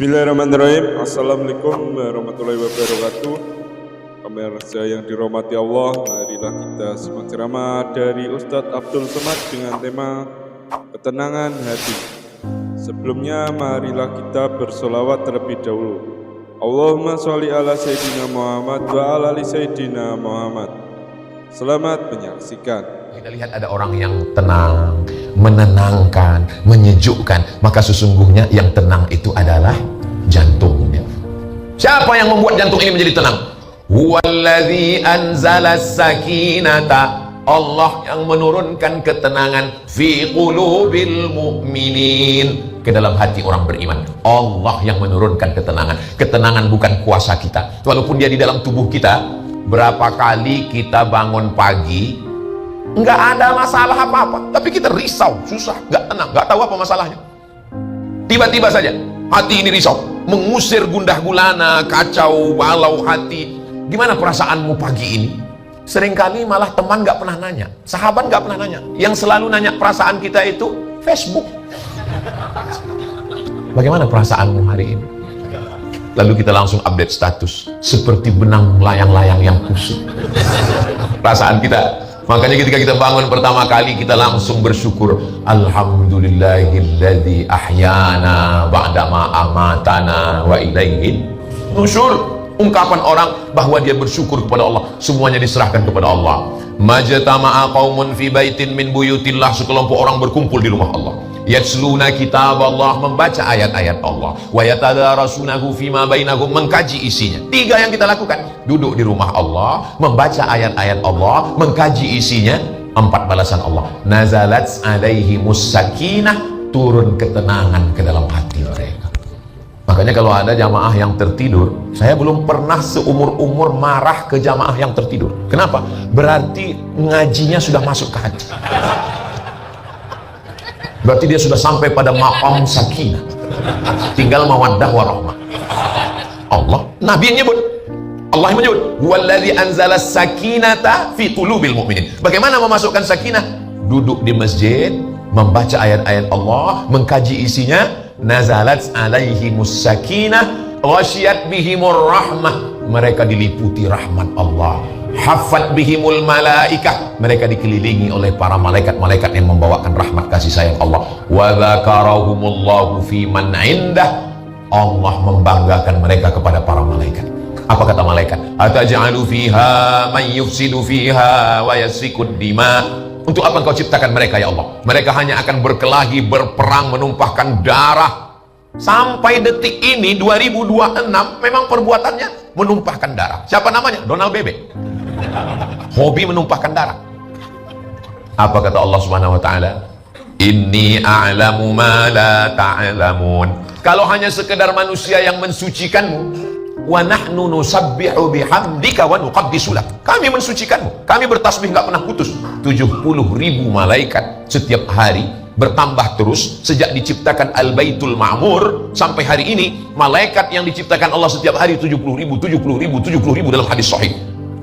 Bismillahirrahmanirrahim. Assalamualaikum warahmatullahi wabarakatuh. Pemirsa yang dirahmati Allah, marilah kita simak ceramah dari Ustadz Abdul Somad dengan tema ketenangan hati. Sebelumnya marilah kita bersolawat terlebih dahulu. Allahumma sholli ala Sayyidina Muhammad wa ala ali Sayyidina Muhammad. Selamat menyaksikan. Kita lihat ada orang yang tenang, menenangkan, menyejukkan, maka sesungguhnya yang tenang itu adalah jantungnya. Siapa yang membuat jantung ini menjadi tenang? Huwallazi anzalas sakinata, Allah yang menurunkan ketenangan fi qulubil mu'minin, ke dalam hati orang beriman. Allah yang menurunkan ketenangan. Ketenangan bukan kuasa kita, walaupun dia di dalam tubuh kita. Berapa kali kita bangun pagi nggak ada masalah apa-apa, tapi kita risau, susah, nggak tenang, nggak tahu apa masalahnya. Tiba-tiba saja hati ini risau, mengusir gundah gulana, kacau balau hati. Gimana perasaanmu pagi ini? Seringkali malah teman nggak pernah nanya, sahabat nggak pernah nanya. Yang selalu nanya perasaan kita itu Facebook. Bagaimana perasaanmu hari ini? Lalu kita langsung update status seperti benang layang-layang yang kusut. Perasaan kita. Makanya ketika kita bangun pertama kali, kita langsung bersyukur. Alhamdulillahilladzi ahyana ba'dama amatana wa ilaihin nusyur. Ungkapan orang bahwa dia bersyukur kepada Allah, semuanya diserahkan kepada Allah. Majtama'a qaumun fi baitin min buyutillah, sekelompok orang berkumpul di rumah Allah. Yatsluna kitab Allah, membaca ayat-ayat Allah. Wa yatadarasunahu fima bainahum, mengkaji isinya. Tiga yang kita lakukan: duduk di rumah Allah, membaca ayat-ayat Allah, mengkaji isinya. 4 balasan Allah. Nazalat alaihimus sakinah, turun ketenangan ke dalam hati mereka. Makanya kalau ada jamaah yang tertidur, saya belum pernah seumur-umur marah ke jamaah yang tertidur. Kenapa? Berarti ngajinya sudah masuk ke hati. Berarti dia sudah sampai pada maqam sakinah, tinggal mawaddah warahmah. Allah, Nabi yang nyebut, Allah yang menyebut, wallazi anzala sakinata fi qulubil mu'minin. Bagaimana memasukkan sakinah? Duduk di masjid, membaca ayat-ayat Allah, mengkaji isinya. Nazalat alaihimus sakinah ghasyiyat bihimur rahmah, mereka diliputi rahmat Allah. Hafat bihimul malaikah, mereka dikelilingi oleh para malaikat-malaikat yang membawakan rahmat kasih sayang Allah. Wa dzakarahumullahu fi man indah, Allah membanggakan mereka kepada para malaikat. Apa kata malaikat? Ataj'alu fiha man yufsidu fiha wa yasfikud dima. Untuk apa engkau ciptakan mereka ya Allah? Mereka hanya akan berkelahi, berperang, menumpahkan darah. Sampai detik ini 2026 memang perbuatannya menumpahkan darah. Siapa namanya? Donald Bebek. Hobi menumpahkan darah. Apa kata Allah Subhanahu wa taala? Inni a'lamu ma la ta'lamun. Kalau hanya sekedar manusia yang mensucikanmu, wa nahnu nusabbihu bihamdika wa nuqaddisu lak, kami mensucikanmu, kami bertasbih nggak pernah putus. 70.000 malaikat setiap hari, bertambah terus sejak diciptakan Al-Baitul Ma'mur sampai hari ini. Malaikat yang diciptakan Allah setiap hari 70.000 dalam hadis sahih,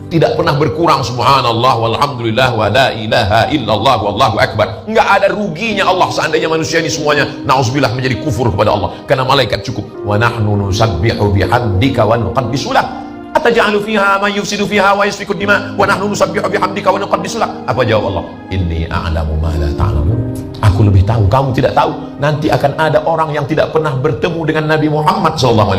tidak pernah berkurang. Subhanallah walhamdulillah wa la ilaha illallah wallahu akbar. Nggak ada ruginya Allah seandainya manusia ini semuanya na'udzubillah menjadi kufur kepada Allah, karena malaikat cukup. Wa nahnu nusabbihu bihamdika wa nuqaddisu lak. Ataj'alu fiha man yufsidu fiha wa yasfiku dima wa nahnu nusabbihu bihamdika wa nuqaddisu lak. Apa jawab Allah? Inni a'lamu ma la ta'lamun. Aku lebih tahu, kamu tidak tahu. Nanti akan ada orang yang tidak pernah bertemu dengan Nabi Muhammad SAW,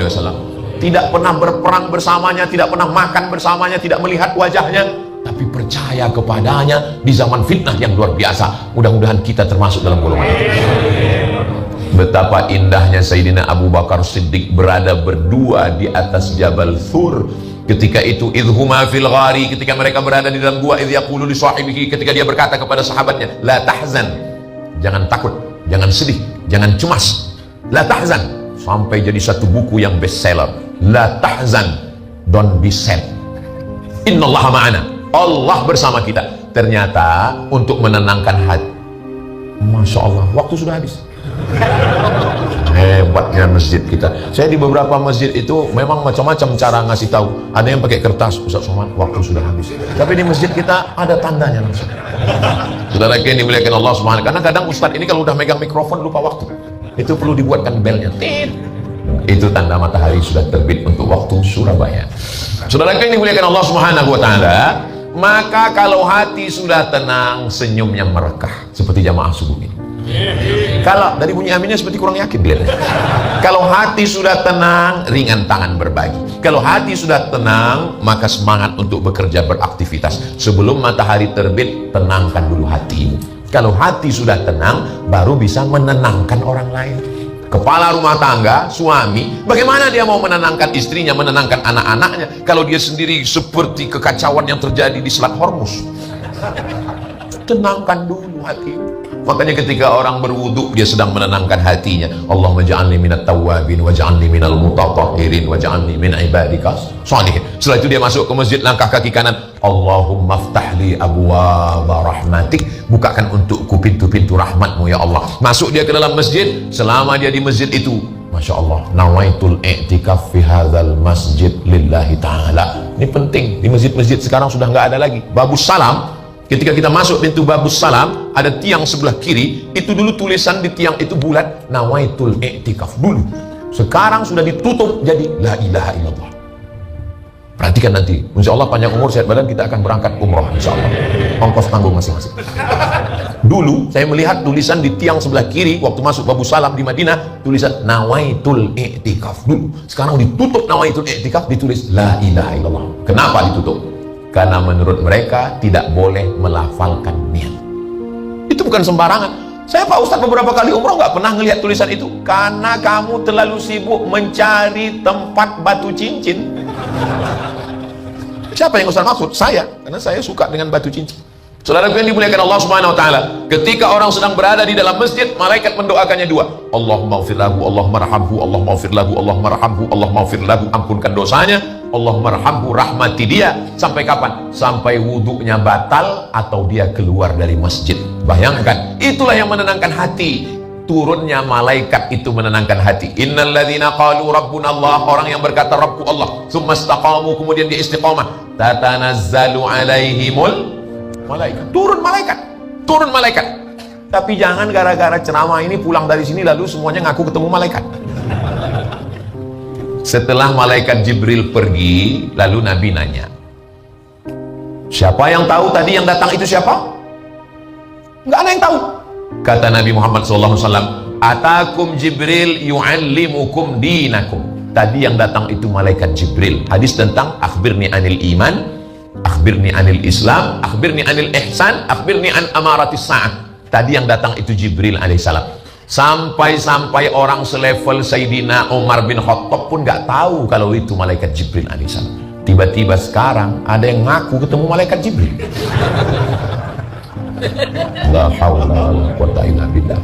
tidak pernah berperang bersamanya, tidak pernah makan bersamanya, tidak melihat wajahnya, tapi percaya kepadanya di zaman fitnah yang luar biasa. Mudah-mudahan kita termasuk dalam golongan itu. Betapa indahnya Sayyidina Abu Bakar Siddiq berada berdua di atas Jabal Thur. Ketika itu idhuma fil ghari, ketika mereka berada di dalam gua, idh yaqulu li sahibihi, ketika dia berkata kepada sahabatnya, la tahzan, jangan takut, jangan sedih, jangan cemas. La tahzan, sampai jadi satu buku yang bestseller. La tahzan, don't be sad, innallaha ma'ana, Allah bersama kita. Ternyata untuk menenangkan hati, Masya Allah, waktu sudah habis. Hebatnya masjid kita. Saya di beberapa masjid itu memang macam-macam cara ngasih tahu. Ada yang pakai kertas, Ustaz Somad, waktu sudah habis. Tapi di masjid kita ada tandanya langsung. Saudara yang dimuliakan Allah Subhanahu. Karena kadang Ustaz ini kalau udah megang mikrofon lupa waktu. Itu perlu dibuatkan belnya. Tit. Itu tanda matahari sudah terbit untuk waktu Surabaya. Saudara yang dimuliakan Allah Subhanahu wa taala, maka kalau hati sudah tenang, senyumnya merekah seperti jamaah subuh ini. Kalau dari bunyi aminnya seperti kurang yakin kelihatannya. Kalau hati sudah tenang, ringan tangan berbagi. Kalau hati sudah tenang, maka semangat untuk bekerja, beraktivitas. Sebelum matahari terbit, tenangkan dulu hatimu. Kalau hati sudah tenang, baru bisa menenangkan orang lain. Kepala rumah tangga, suami, bagaimana dia mau menenangkan istrinya, menenangkan anak-anaknya kalau dia sendiri seperti kekacauan yang terjadi di Selat Hormuz? Tenangkan dulu hatimu. Makanya ketika orang berwudu, dia sedang menenangkan hatinya. Allahumma ja'alni minat tawwabin waj'alni minal mutatahhirin waj'alni min ibadika sholihin. Setelah itu dia masuk ke masjid, langkah kaki kanan, Allahumma ftahli abwaaba rahmatik, bukakan untukku pintu-pintu rahmatmu ya Allah. Masuk dia ke dalam masjid, selama dia di masjid itu, Masya Allah, nawaitul i'tikaf fi hadzal masjid lillahi ta'ala. Ini penting, di masjid-masjid sekarang sudah nggak ada lagi babus salam. Ketika kita masuk pintu babus salam, ada tiang sebelah kiri, itu dulu tulisan di tiang itu bulat, nawaitul i'tikaf dulu. Sekarang sudah ditutup jadi la ilaha illallah. Perhatikan nanti, insya Allah panjang umur sehat badan kita akan berangkat umroh insya Allah. Ongkos tanggung masing-masing. Dulu saya melihat tulisan di tiang sebelah kiri waktu masuk babus salam di Madinah, tulisan nawaitul i'tikaf dulu. Sekarang ditutup nawaitul i'tikaf, ditulis la ilaha illallah. Kenapa ditutup? Karena menurut mereka tidak boleh melafalkan niat. Itu bukan sembarangan. Saya Pak Ustadz beberapa kali umroh nggak pernah ngelihat tulisan itu. Karena kamu terlalu sibuk mencari tempat batu cincin. Siapa yang Ustadz maksud? Saya. Karena saya suka dengan batu cincin. Saudara yang dimuliakan Allah Subhanahu wa taala, ketika orang sedang berada di dalam masjid, malaikat mendoakannya dua. Allahumma ighfir lahu, Allahumma arhamhu, Allahumma ighfir lahu, Allahumma arhamhu, Allahumma ighfir lahu, ampunkan dosanya, Allahumma arhamhu, rahmati dia. Sampai kapan? Sampai wudunya batal atau dia keluar dari masjid. Bayangkan, itulah yang menenangkan hati. Turunnya malaikat itu menenangkan hati. Innalladzina qalu rabbuna Allah, orang yang berkata Rabbku Allah, tsumma istaqamu, kemudian dia istiqamah, tatanazzalu alaihimul malaikat. Turun malaikat. Tapi jangan gara-gara ceramah ini pulang dari sini lalu semuanya ngaku ketemu malaikat. Setelah malaikat Jibril pergi, lalu Nabi nanya, siapa yang tahu tadi yang datang itu siapa? Nggak ada yang tahu. Kata Nabi Muhammad SAW, atakum Jibril yu'allimukum dinakum. Tadi yang datang itu malaikat Jibril. Hadis tentang akhbirni anil iman, akhbirni anil Islam, akhbirni anil ihsan, akhbirni an amaratis sa'ah. Tadi yang datang itu Jibril alaihissalam. Sampai-sampai orang selevel Sayyidina Umar bin Khattab pun nggak tahu kalau itu malaikat Jibril alaihissalam. Tiba-tiba sekarang ada yang ngaku ketemu malaikat Jibril. La haula wala quwwata illa billah.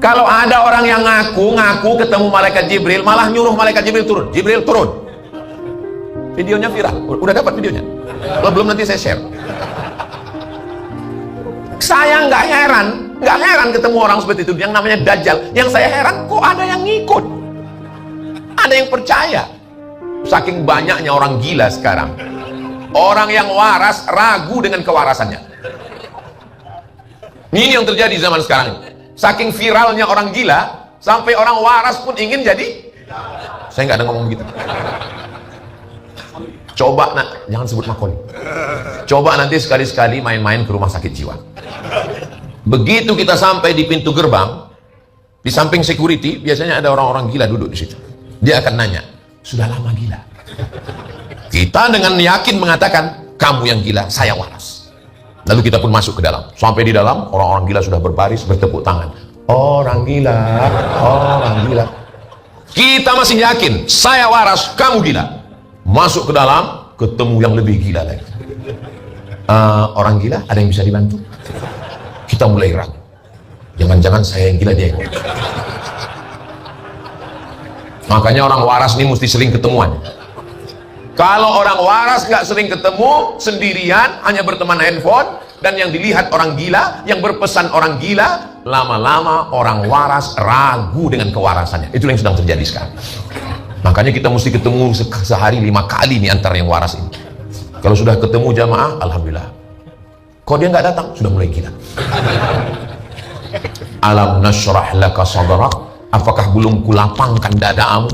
Kalau ada orang yang ngaku ketemu malaikat Jibril, malah nyuruh malaikat Jibril turun. Jibril turun. Videonya viral. Udah dapat videonya? Kalau belum nanti saya share. Saya nggak heran ketemu orang seperti itu yang namanya Dajjal. Yang saya heran kok ada yang ngikut, ada yang percaya. Saking banyaknya orang gila sekarang, orang yang waras ragu dengan kewarasannya. Ini yang terjadi zaman sekarang. Saking viralnya orang gila, sampai orang waras pun ingin jadi. Saya nggak ada ngomong begitu. Coba jangan sebut Makoli. Coba nanti sekali-sekali main-main ke rumah sakit jiwa. Begitu kita sampai di pintu gerbang, di samping security biasanya ada orang-orang gila duduk di situ. Dia akan nanya, sudah lama gila? Kita dengan yakin mengatakan, kamu yang gila, saya waras. Lalu kita pun masuk ke dalam. Sampai di dalam, orang-orang gila sudah berbaris bertepuk tangan. Orang gila, orang gila. Kita masih yakin, saya waras, kamu gila. Masuk ke dalam, ketemu yang lebih gila lagi. Orang gila, ada yang bisa dibantu? Kita mulai ragu. Jangan-jangan saya yang gila, dia yang gila. Makanya orang waras ini mesti sering ketemuan. Kalau orang waras nggak sering ketemu, sendirian, hanya berteman handphone, dan yang dilihat orang gila, yang berpesan orang gila, lama-lama orang waras ragu dengan kewarasannya. Itu yang sedang terjadi sekarang. Makanya kita mesti ketemu sehari 5 kali nih antara yang waras ini. Kalau sudah ketemu jamaah, alhamdulillah. Kalau dia nggak datang, sudah mulai gila. Alam nashrah laka sadrak, apakah belum kulapangkan dadamu?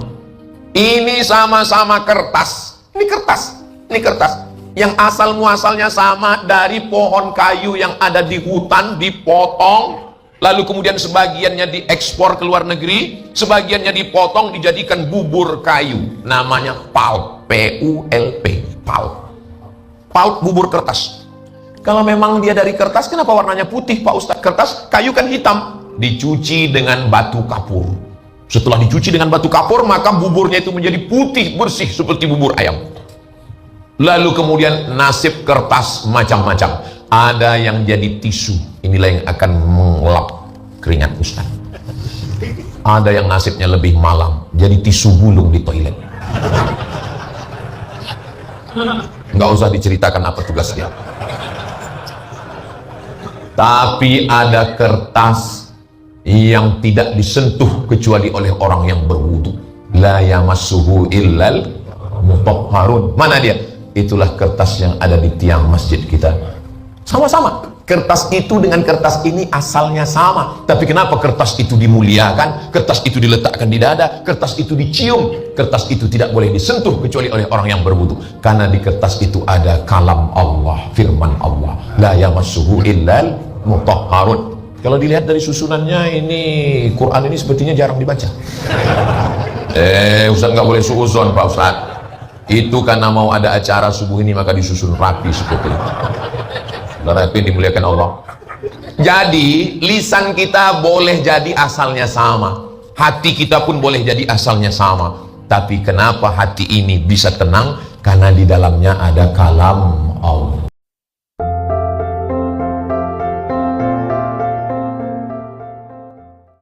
Ini sama-sama kertas. Ini kertas. Ini kertas. Yang asal muasalnya sama dari pohon kayu yang ada di hutan, dipotong, lalu kemudian sebagiannya diekspor ke luar negeri, sebagiannya dipotong dijadikan bubur kayu. Namanya pulp, P-U-L-P, pulp. Pulp bubur kertas. Kalau memang dia dari kertas, kenapa warnanya putih, Pak Ustadz? Kertas, kayu kan hitam. Dicuci dengan batu kapur. Setelah dicuci dengan batu kapur, maka buburnya itu menjadi putih, bersih, seperti bubur ayam. Lalu kemudian nasib kertas macam-macam. Ada yang jadi tisu. Inilah yang akan mengelap keringat Ustaz. Ada yang nasibnya lebih malam, jadi tisu bulung di toilet. Nggak usah diceritakan apa tugasnya. Tapi ada kertas yang tidak disentuh kecuali oleh orang yang berwudu. La yamassuhu illal mutahharun. Mana dia? Itulah kertas yang ada di tiang masjid kita. Sama-sama. Kertas itu dengan kertas ini asalnya sama. Tapi kenapa kertas itu dimuliakan? Kertas itu diletakkan di dada. Kertas itu dicium. Kertas itu tidak boleh disentuh kecuali oleh orang yang berwudu. Karena di kertas itu ada kalam Allah, firman Allah. La yamassuhu illal mutahharun. Kalau dilihat dari susunannya, ini Quran ini sepertinya jarang dibaca. Ustaz nggak boleh suuzon, Pak Ustaz. Itu karena mau ada acara subuh ini maka disusun rapi seperti itu. Rapi dimuliakan Allah. Jadi lisan kita boleh jadi asalnya sama, hati kita pun boleh jadi asalnya sama. Tapi kenapa hati ini bisa tenang? Karena di dalamnya ada kalam Allah.